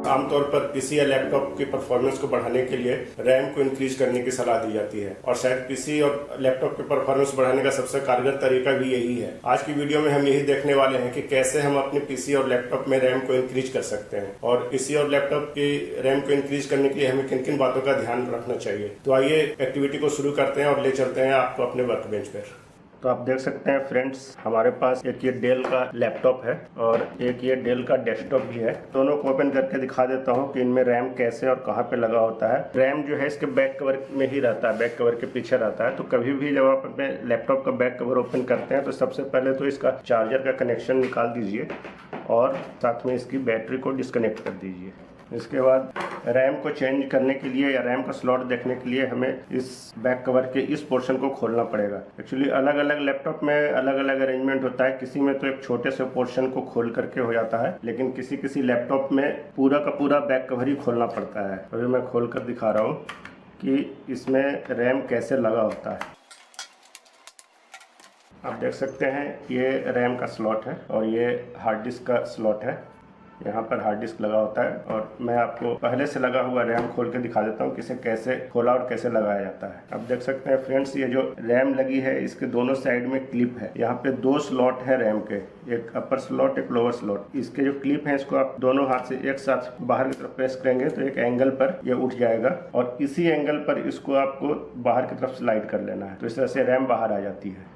आमतौर पर पीसी या लैपटॉप की परफॉर्मेंस को बढ़ाने के लिए रैम को इंक्रीज करने की सलाह दी जाती है और शायद पीसी और लैपटॉप की परफॉर्मेंस बढ़ाने का सबसे कारगर तरीका भी यही है। आज की वीडियो में हम यही देखने वाले हैं कि कैसे हम अपने पीसी और लैपटॉप में रैम को इंक्रीज कर सकते हैं और पीसी और लैपटॉप की रैम को इंक्रीज करने के लिए हमें किन किन बातों का ध्यान रखना चाहिए। तो आइए एक्टिविटी को शुरू करते हैं और ले चलते हैं आपको अपने वर्क बेंच पर। तो आप देख सकते हैं फ्रेंड्स, हमारे पास एक ये डेल का लैपटॉप है और एक ये डेल का डेस्कटॉप भी है। दोनों को ओपन करके दिखा देता हूँ कि इनमें रैम कैसे और कहाँ पे लगा होता है। रैम जो है इसके बैक कवर में ही रहता है, बैक कवर के पीछे रहता है। तो कभी भी जब आप अपने लैपटॉप का बैक कवर ओपन करते हैं तो सबसे पहले तो इसका चार्जर का कनेक्शन निकाल दीजिए और साथ में इसकी बैटरी को डिस्कनेक्ट कर दीजिए। इसके बाद रैम को चेंज करने के लिए या रैम का स्लॉट देखने के लिए हमें इस बैक कवर के इस पोर्शन को खोलना पड़ेगा। एक्चुअली अलग अलग लैपटॉप में अलग अलग अरेंजमेंट होता है। किसी में तो एक छोटे से पोर्शन को खोल करके हो जाता है, लेकिन किसी किसी लैपटॉप में पूरा का पूरा बैक कवर ही खोलना पड़ता है। अभी मैं खोल कर दिखा रहा हूँ कि इसमें रैम कैसे लगा होता है। आप देख सकते हैं ये रैम का स्लॉट है और ये हार्ड डिस्क का स्लॉट है। यहाँ पर हार्ड डिस्क लगा होता है और मैं आपको पहले से लगा हुआ रैम खोल के दिखा देता हूँ कि इसे कैसे खोला और कैसे लगाया जाता है। आप देख सकते हैं फ्रेंड्स, ये जो रैम लगी है इसके दोनों साइड में क्लिप है। यहाँ पे दो स्लॉट है रैम के, एक अपर स्लॉट एक लोअर स्लॉट। इसके जो क्लिप है इसको आप दोनों हाथ से एक साथ बाहर की तरफ प्रेस करेंगे तो एक एंगल पर ये उठ जाएगा और इसी एंगल पर इसको आपको बाहर की तरफ स्लाइड कर लेना है। तो इस तरह से रैम बाहर आ जाती है।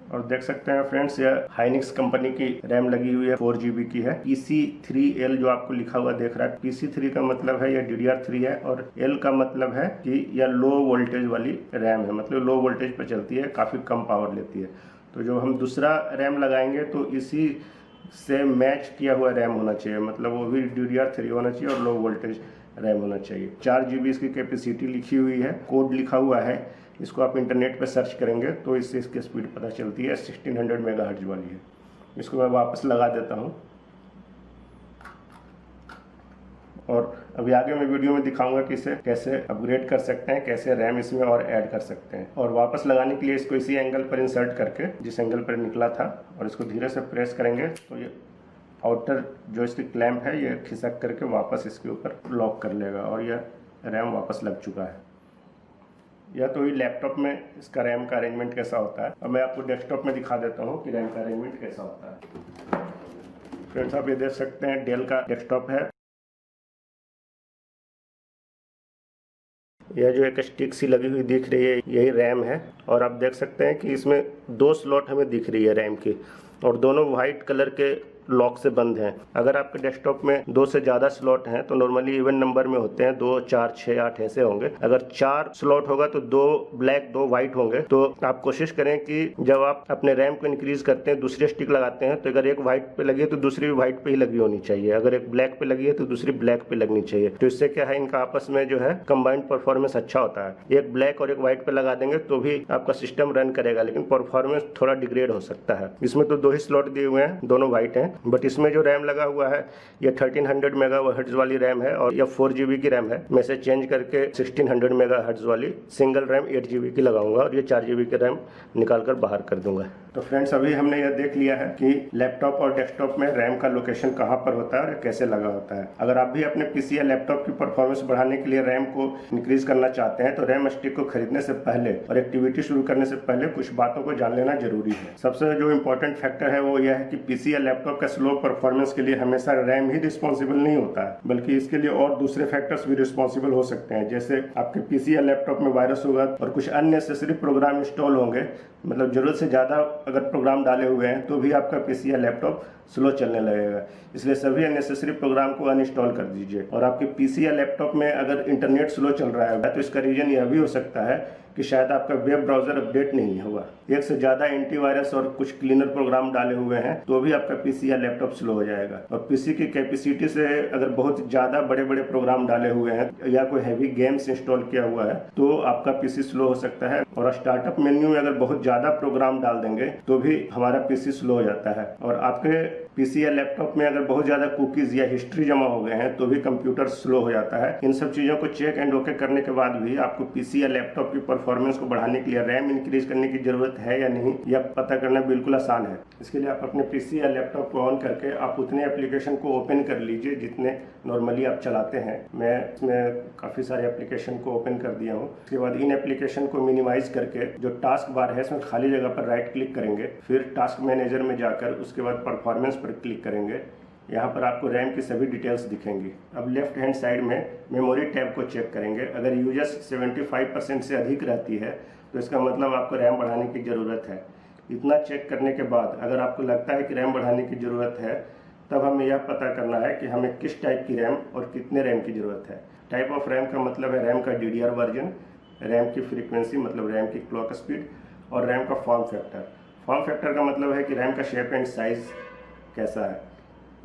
और देख सकते हैं फ्रेंड्स, यह हाइनिक्स कंपनी की रैम लगी हुई है, 4 GB की है। PC3L जो आपको लिखा हुआ देख रहा है, PC3 का मतलब है यह DDR3 है और L का मतलब है कि यह लो वोल्टेज वाली रैम है, मतलब लो वोल्टेज पर चलती है, काफ़ी कम पावर लेती है। तो जो हम दूसरा रैम लगाएंगे तो इसी से मैच किया हुआ रैम होना चाहिए, मतलब वो भी DDR3 होना चाहिए और लो वोल्टेज रैम होना चाहिए। 4 GB इसकी कैपेसिटी लिखी हुई है, कोड लिखा हुआ है। इसको आप इंटरनेट पर सर्च करेंगे तो इससे इसकी स्पीड पता चलती है। 1600 मेगाहर्ट्ज वाली है। इसको मैं वापस लगा देता हूँ और अभी आगे मैं वीडियो में दिखाऊंगा कि इसे कैसे अपग्रेड कर सकते हैं, कैसे रैम इसमें और ऐड कर सकते हैं। और वापस लगाने के लिए इसको इसी एंगल पर इंसर्ट करके, जिस एंगल पर निकला था, और इसको धीरे से प्रेस करेंगे तो ये आउटर जो इसकी क्लैंप है ये खिसक करके वापस इसके ऊपर लॉक कर लेगा और यह रैम वापस लग चुका है। या तो ये लैपटॉप में इसका रैम का अरेंजमेंट कैसा होता है और मैं आपको डेस्कटॉप में दिखा देता हूँ कि रैम का अरेंजमेंट कैसा होता है। फ्रेंड्स, आप ये देख सकते हैं डेल का डेस्कटॉप है। यह जो एक स्टिक सी लगी हुई दिख रही है यही रैम है और आप देख सकते हैं कि इसमें दो स्लॉट हमें दिख रही है रैम की और दोनों वाइट कलर के लॉक से बंद हैं। अगर आपके डेस्कटॉप में 2 से ज़्यादा स्लॉट हैं तो नॉर्मली इवन नंबर में होते हैं, 2, 4, 6, 8 ऐसे होंगे। अगर 4 स्लॉट होगा तो 2 ब्लैक 2 वाइट होंगे। तो आप कोशिश करें कि जब आप अपने रैम को इंक्रीज करते हैं, दूसरी स्टिक लगाते हैं, तो अगर एक वाइट पे लगी है तो दूसरी भी वाइट पे ही लगी होनी चाहिए। अगर एक ब्लैक पे लगी है तो दूसरी ब्लैक पे लगनी चाहिए। तो इससे क्या है, इनका आपस में जो है कंबाइंड परफॉर्मेंस अच्छा होता है। एक ब्लैक और एक वाइट पे लगा देंगे तो भी आपका सिस्टम रन करेगा, लेकिन परफॉर्मेंस थोड़ा डिग्रेड हो सकता है। इसमें तो 2 ही स्लॉट दिए हुए हैं, दोनों वाइट हैं, बट इसमें जो रैम लगा हुआ है ये 1300 मेगाहर्ट्ज वाली रैम है और यह 4 GB की रैम है। मैं इसे चेंज करके 1600 मेगाहर्ट्ज वाली सिंगल रैम 8 GB की लगाऊंगा और ये 4 GB की रैम निकाल कर बाहर कर दूंगा। तो फ्रेंड्स, अभी हमने यह देख लिया है कि लैपटॉप और डेस्कटॉप में रैम का लोकेशन कहाँ पर होता है और कैसे लगा होता है। अगर आप भी अपने पीसी या लैपटॉप की परफॉर्मेंस बढ़ाने के लिए रैम को इंक्रीज करना चाहते हैं तो रैम स्टिक को खरीदने से पहले और एक्टिविटी शुरू करने से पहले कुछ बातों को जान लेना जरूरी है। सबसे जो इम्पोर्टेंट फैक्टर है वो यह है कि पीसी या लैपटॉप का स्लो परफॉर्मेंस के लिए हमेशा रैम ही रिस्पॉन्सिबल नहीं होता है, बल्कि इसके लिए और दूसरे फैक्टर्स भी रिस्पॉन्सिबल हो सकते हैं। जैसे आपके पीसी या लैपटॉप में वायरस होगा और कुछ अननेसेसरी प्रोग्राम इंस्टॉल होंगे, मतलब जरूरत से ज़्यादा अगर प्रोग्राम डाले हुए हैं तो भी आपका पीसी या लैपटॉप स्लो चलने लगेगा। इसलिए सभी अननेसेसरी प्रोग्राम को अनइंस्टॉल कर दीजिए। और आपके पीसी या लैपटॉप में अगर इंटरनेट स्लो चल रहा है तो इसका रीजन यह भी हो सकता है कि शायद आपका वेब ब्राउजर अपडेट नहीं हुआ, एक से ज़्यादा एंटीवायरस और कुछ क्लीनर प्रोग्राम डाले हुए हैं तो भी आपका पीसी या लैपटॉप स्लो हो जाएगा। और पीसी की कैपेसिटी से अगर बहुत ज़्यादा बड़े बड़े प्रोग्राम डाले हुए हैं या कोई हैवी गेम्स इंस्टॉल किया हुआ है तो आपका पीसी स्लो हो सकता है। और स्टार्टअप मेन्यू में अगर बहुत ज़्यादा प्रोग्राम डाल देंगे तो भी हमारा पीसी स्लो हो जाता है। और आपके पीसी या लैपटॉप में अगर बहुत ज़्यादा कुकीज़ या हिस्ट्री जमा हो गए हैं तो भी कंप्यूटर स्लो हो जाता है। इन सब चीज़ों को चेक एंड ओके करने के बाद भी आपको पीसी या लैपटॉप की परफॉर्मेंस परफॉर्मेंस को बढ़ाने के लिए रैम इंक्रीज करने की ज़रूरत है या नहीं, यह पता करना बिल्कुल आसान है। इसके लिए आप अपने पीसी या लैपटॉप को ऑन करके आप उतने एप्लीकेशन को ओपन कर लीजिए जितने नॉर्मली आप चलाते हैं। मैं इसमें काफ़ी सारे एप्लीकेशन को ओपन कर दिया हूँ। उसके बाद इन एप्लीकेशन को मिनिमाइज करके जो टास्क बार है इसमें खाली जगह पर राइट क्लिक करेंगे, फिर टास्क मैनेजर में जाकर उसके बाद परफॉर्मेंस पर क्लिक करेंगे। यहाँ पर आपको रैम की सभी डिटेल्स दिखेंगी। अब लेफ्ट हैंड साइड में मेमोरी टैब को चेक करेंगे। अगर यूजर्स 75% से अधिक रहती है तो इसका मतलब आपको रैम बढ़ाने की ज़रूरत है। इतना चेक करने के बाद अगर आपको लगता है कि रैम बढ़ाने की ज़रूरत है, तब हमें यह पता करना है कि हमें किस टाइप की रैम और कितने रैम की ज़रूरत है। टाइप ऑफ रैम का मतलब है रैम का DDR वर्जन, रैम की फ्रीक्वेंसी मतलब रैम की क्लॉक स्पीड, और रैम का फॉर्म फैक्टर। फॉर्म फैक्टर का मतलब है कि रैम का शेप एंड साइज़ कैसा है।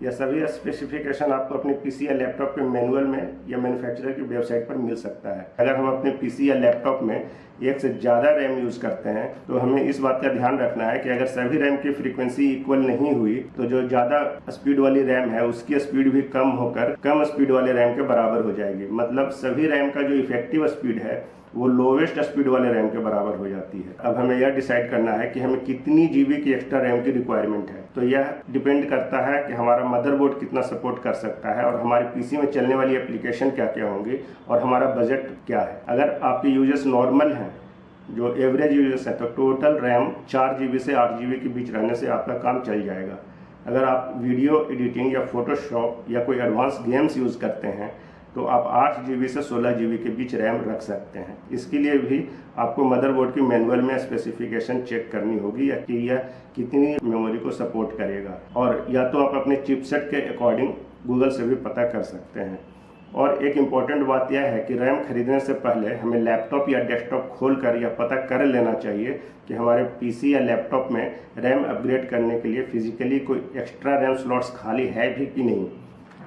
यह सभी स्पेसिफिकेशन आपको अपने पीसी या लैपटॉप के मैनुअल में या मैन्युफैक्चरर की वेबसाइट पर मिल सकता है। अगर हम अपने पीसी या लैपटॉप में एक से ज़्यादा रैम यूज़ करते हैं तो हमें इस बात का ध्यान रखना है कि अगर सभी रैम की फ्रीक्वेंसी इक्वल नहीं हुई तो जो ज़्यादा स्पीड वाली रैम है उसकी स्पीड भी कम होकर कम स्पीड वाले रैम के बराबर हो जाएगी। मतलब सभी रैम का जो इफेक्टिव स्पीड है वो लोवेस्ट स्पीड वाले रैम के बराबर हो जाती है। अब हमें यह डिसाइड करना है कि हमें कितनी जीबी की एक्स्ट्रा रैम की रिक्वायरमेंट है। तो यह डिपेंड करता है कि हमारा मदरबोर्ड कितना सपोर्ट कर सकता है और हमारे पीसी में चलने वाली एप्लीकेशन क्या क्या होंगी और हमारा बजट क्या है। अगर आपके यूजर्स नॉर्मल हैं, जो एवरेज यूजर्स हैं, तो टोटल रैम 4 GB से 8 GB के बीच रहने से आपका काम चल जाएगा। अगर आप वीडियो एडिटिंग या फोटोशॉप या कोई एडवांस गेम्स यूज़ करते हैं तो आप 8 GB से 16 GB के बीच रैम रख सकते हैं। इसके लिए भी आपको मदरबोर्ड की मैनुअल में स्पेसिफिकेशन चेक करनी होगी या कि यह कितनी मेमोरी को सपोर्ट करेगा, और या तो आप अपने चिपसेट के अकॉर्डिंग गूगल से भी पता कर सकते हैं। और एक इम्पॉर्टेंट बात यह है कि रैम खरीदने से पहले हमें लैपटॉप या डेस्कटॉप खोलकर यह पता कर लेना चाहिए कि हमारे पीसी या लैपटॉप में रैम अपग्रेड करने के लिए फिजिकली कोई एक्स्ट्रा रैम स्लॉट्स खाली है भी कि नहीं।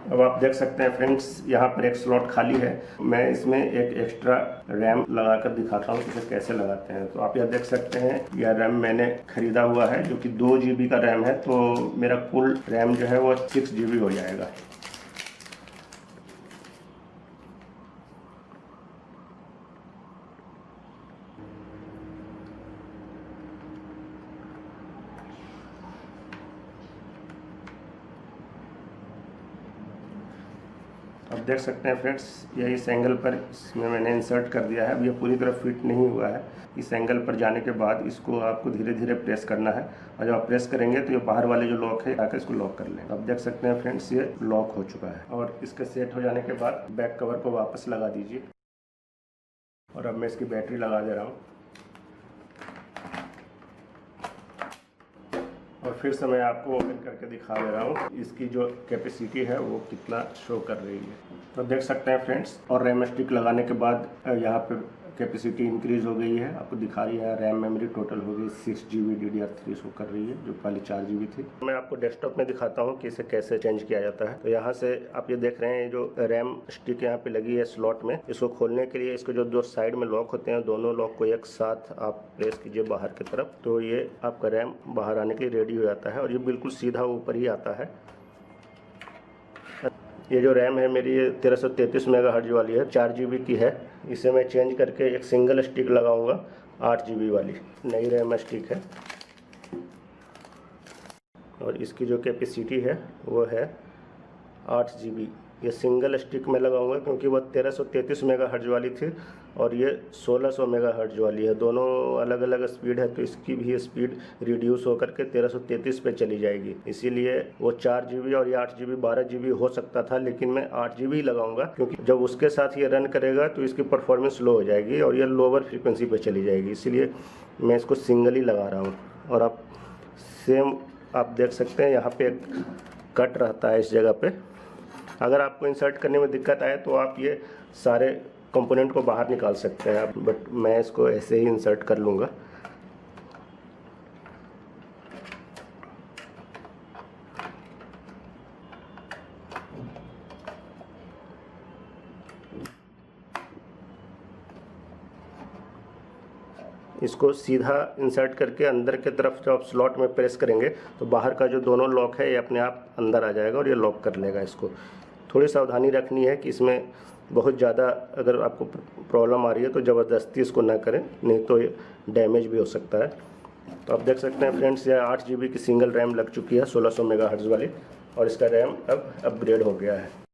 अब आप देख सकते हैं फ्रेंड्स, यहाँ पर एक स्लॉट खाली है। मैं इसमें एक एक्स्ट्रा रैम लगाकर दिखाता हूँ कि इसे कैसे लगाते हैं। तो आप यह देख सकते हैं यह रैम मैंने खरीदा हुआ है जो कि 2 GB का रैम है। तो मेरा कुल रैम जो है वो 6 GB हो जाएगा। अब देख सकते हैं फ्रेंड्स, यह इस एंगल पर इसमें मैंने इंसर्ट कर दिया है। अब ये पूरी तरह फिट नहीं हुआ है। इस एंगल पर जाने के बाद इसको आपको धीरे धीरे प्रेस करना है, और जब आप प्रेस करेंगे तो ये बाहर वाले जो लॉक है आकर इसको लॉक कर लें। अब देख सकते हैं फ्रेंड्स, ये लॉक हो चुका है। और इसके सेट हो जाने के बाद बैक कवर को वापस लगा दीजिए। और अब मैं इसकी बैटरी लगा दे रहा हूँ, और फिर से मैं आपको ओपन करके दिखा दे रहा हूँ इसकी जो कैपेसिटी है वो कितना शो कर रही है। तो देख सकते हैं फ्रेंड्स, और रैम स्टिक लगाने के बाद यहाँ पे कैपेसिटी इंक्रीज हो गई है। आपको दिखा रही है रैम मेमोरी टोटल हो गई 6 GB DDR3 शो कर रही है, जो पहले 4 GB थी। मैं आपको डेस्कटॉप में दिखाता हूँ कि इसे कैसे चेंज किया जाता है। तो यहाँ से आप ये देख रहे हैं जो रैम स्टिक यहाँ पे लगी है स्लॉट में, इसको खोलने के लिए इसको जो दो साइड में लॉक होते हैं, दोनों लॉक को एक साथ आप प्रेस कीजिए बाहर की तरफ, तो ये आपका रैम बाहर आने के लिए रेडी हो जाता है, और ये बिल्कुल सीधा ऊपर ही आता है। ये जो रैम है मेरी, ये 1333 मेगाहर्ट्ज वाली है, 4 GB की है। इसे मैं चेंज करके एक सिंगल स्टिक लगाऊंगा 8 GB वाली नई रैम स्टिक है, और इसकी जो कैपेसिटी है वो है 8 GB। ये सिंगल स्टिक में लगाऊंगा क्योंकि वो 1333 मेगाहर्ट्ज वाली थी और ये 1600 मेगाहर्ट्ज वाली है। दोनों अलग अलग स्पीड है, तो इसकी भी स्पीड रिड्यूस होकर के 1333 पे चली जाएगी। इसीलिए वो 4 GB और ये 8 GB 12 GB हो सकता था, लेकिन मैं 8 GB लगाऊंगा क्योंकि जब उसके साथ ये रन करेगा तो इसकी परफॉर्मेंस लो हो जाएगी और ये लोअर फ्रीक्वेंसी पे चली जाएगी। इसीलिए मैं इसको सिंगल ही लगा रहा हूँ। और आप सेम आप देख सकते हैं यहाँ पे एक कट रहता है इस जगह पे। अगर आपको इंसर्ट करने में दिक्कत आए तो आप ये सारे कंपोनेंट को बाहर निकाल सकते हैं, बट मैं इसको ऐसे ही इंसर्ट कर लूँगा। इसको सीधा इंसर्ट करके अंदर की तरफ जब आप स्लॉट में प्रेस करेंगे तो बाहर का जो दोनों लॉक है ये अपने आप अंदर आ जाएगा और ये लॉक कर लेगा। इसको थोड़ी सावधानी रखनी है कि इसमें बहुत ज़्यादा अगर आपको प्रॉब्लम आ रही है तो ज़बरदस्ती इसको ना करें, नहीं तो ये डैमेज भी हो सकता है। तो आप देख सकते हैं फ्रेंड्स, यह 8 GB की सिंगल रैम लग चुकी है 1600 मेगाहर्ट्ज़ वाली, और इसका रैम अब अपग्रेड हो गया है।